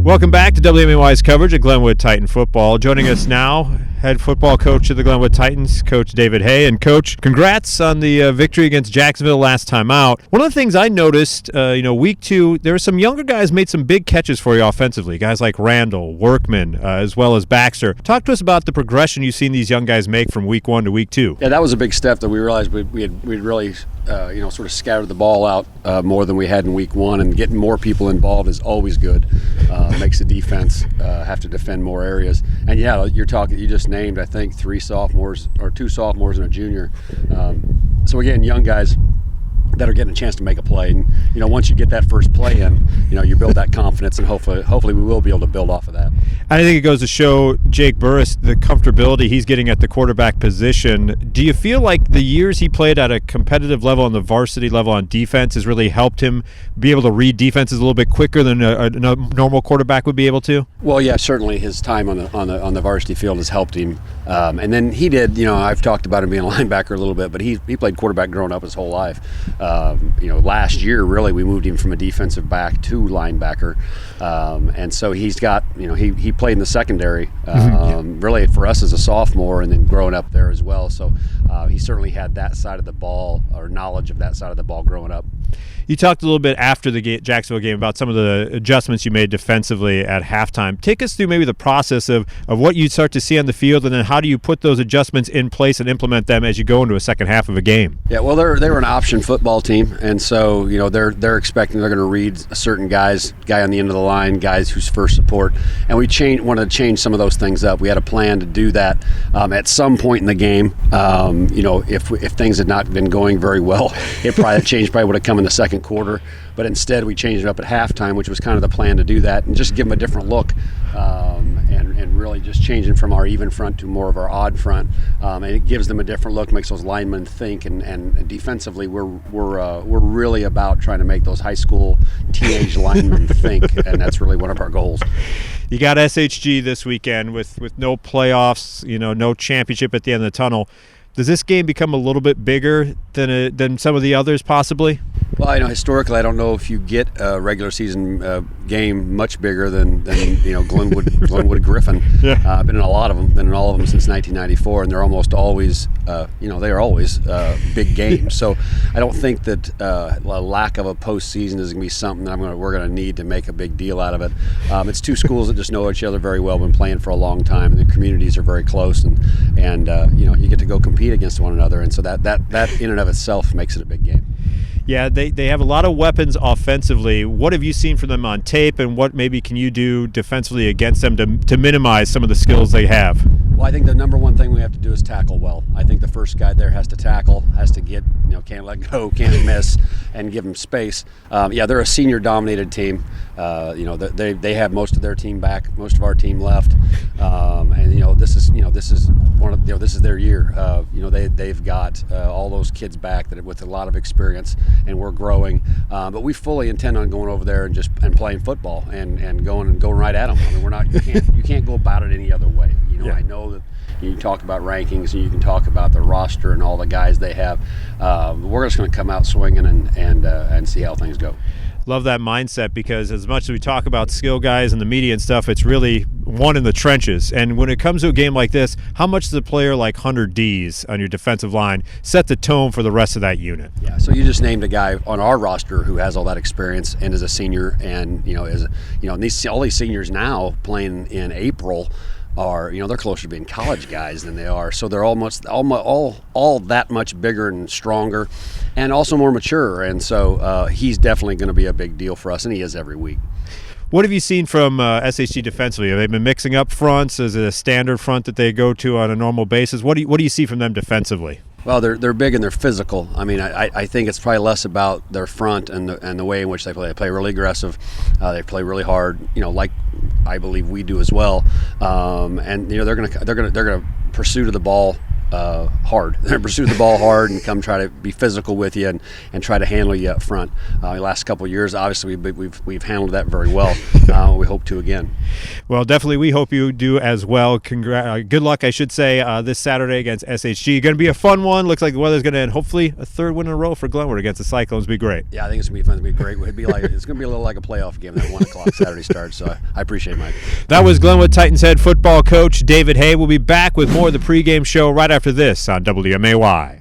Welcome back to WMAY's coverage of Glenwood Titan football. Joining us now, head football coach of the Glenwood Titans, Coach David Hay. And Coach, congrats on the victory against Jacksonville last time out. One of the things I noticed, week 2, there were some younger guys made some big catches for you offensively. Guys like Randall, Workman, as well as Baxter. Talk to us about the progression you've seen these young guys make from week 1 to week 2. Yeah, that was a big step that we realized we'd really sort of scattered the ball out more than we had in week 1, and getting more people involved is always good. Makes the defense have to defend more areas. And yeah, you just named, I think, 3 sophomores or 2 sophomores and a junior. So again, young guys that are getting a chance to make a play. And once you get that first play in, you build that confidence, and hopefully we will be able to build off of that. I think it goes to show Jake Burris the comfortability he's getting at the quarterback position. Do you feel like the years he played at a competitive level on the varsity level on defense has really helped him be able to read defenses a little bit quicker than a normal quarterback would be able to? Well, yeah, certainly his time on the varsity field has helped him. And then he did, I've talked about him being a linebacker a little bit, but he played quarterback growing up his whole life. Last year, really, we moved him from a defensive back to linebacker. And so he's got, he played in the secondary, really for us as a sophomore, and then growing up there as well. So he certainly had that side of the ball, or knowledge of that side of the ball growing up. You talked a little bit after the Jacksonville game about some of the adjustments you made defensively at halftime. Take us through maybe the process of what you start to see on the field, and then how do you put those adjustments in place and implement them as you go into a second half of a game? Yeah, well, they were an option football team, and so they're expecting they're going to read a certain guy on the end of the line, guys who's first support, and we wanted to change some of those things up. We had a plan to do that at some point in the game. If things had not been going very well, it probably would have come in the second quarter, but instead we changed it up at halftime, which was kind of the plan to do that and just give them a different look, and really just changing from our even front to more of our odd front, and it gives them a different look, makes those linemen think, and defensively we're really about trying to make those high school teenage linemen think, and that's really one of our goals. You got SHG this weekend with no playoffs, no championship at the end of the tunnel. Does this game become a little bit bigger than some of the others possibly? Well, historically, I don't know if you get a regular season game much bigger than Glenwood Griffin. Yeah. I've been in a lot of them, been in all of them since 1994, and they're almost always, they are always big games. So I don't think that a lack of a postseason is going to be something that we're going to need to make a big deal out of it. It's 2 schools that just know each other very well, been playing for a long time, and the communities are very close, and you get to go compete against one another, and so that in and of itself makes it a big game. Yeah, they have a lot of weapons offensively. What have you seen from them on tape, and what maybe can you do defensively against them to minimize some of the skills they have? Well, I think the number one thing we have to do is tackle well. I think the first guy there has to tackle, has to get, can't let go, can't miss, and give them space. They're a senior-dominated team. They have most of their team back, most of our team left, and this is their year. They've got all those kids back with a lot of experience, and we're growing. But we fully intend on going over there and playing football and going right at them. I mean, you can't go about it any other way. Yeah. I know that you can talk about rankings and you can talk about the roster and all the guys they have. We're just going to come out swinging and see how things go. Love that mindset, because as much as we talk about skill guys and the media and stuff, it's really one in the trenches. And when it comes to a game like this, how much does a player like Hunter Dees on your defensive line set the tone for the rest of that unit? Yeah, so you just named a guy on our roster who has all that experience and is a senior, and all these seniors now playing in April are, they're closer to being college guys than they are. So they're almost all that much bigger and stronger, and also more mature. And so he's definitely going to be a big deal for us, and he is every week. What have you seen from SHG defensively? Have they been mixing up fronts? Is it a standard front that they go to on a normal basis? What do you see from them defensively? Well, they're big and they're physical. I mean, I think it's probably less about their front and the way in which they play. They play really aggressive. They play really hard. Like I believe we do as well. And they're gonna pursue to the ball hard. They're going to pursue the ball hard and come try to be physical with you and try to handle you up front. The last couple of years, obviously, we've handled that very well. We hope to again. Well, definitely, we hope you do as well. Good luck, I should say, this Saturday against SHG. Going to be a fun one. Looks like the weather's going to end. Hopefully, a third win in a row for Glenwood against the Cyclones would be great. Yeah, I think it's going to be fun. It's going to be great. It's going to be a little like a playoff game, that 1 o'clock Saturday start. So I appreciate it, Mike. That was Glenwood Titans head football coach David Hay. We'll be back with more of the pregame show right after this on WMAY.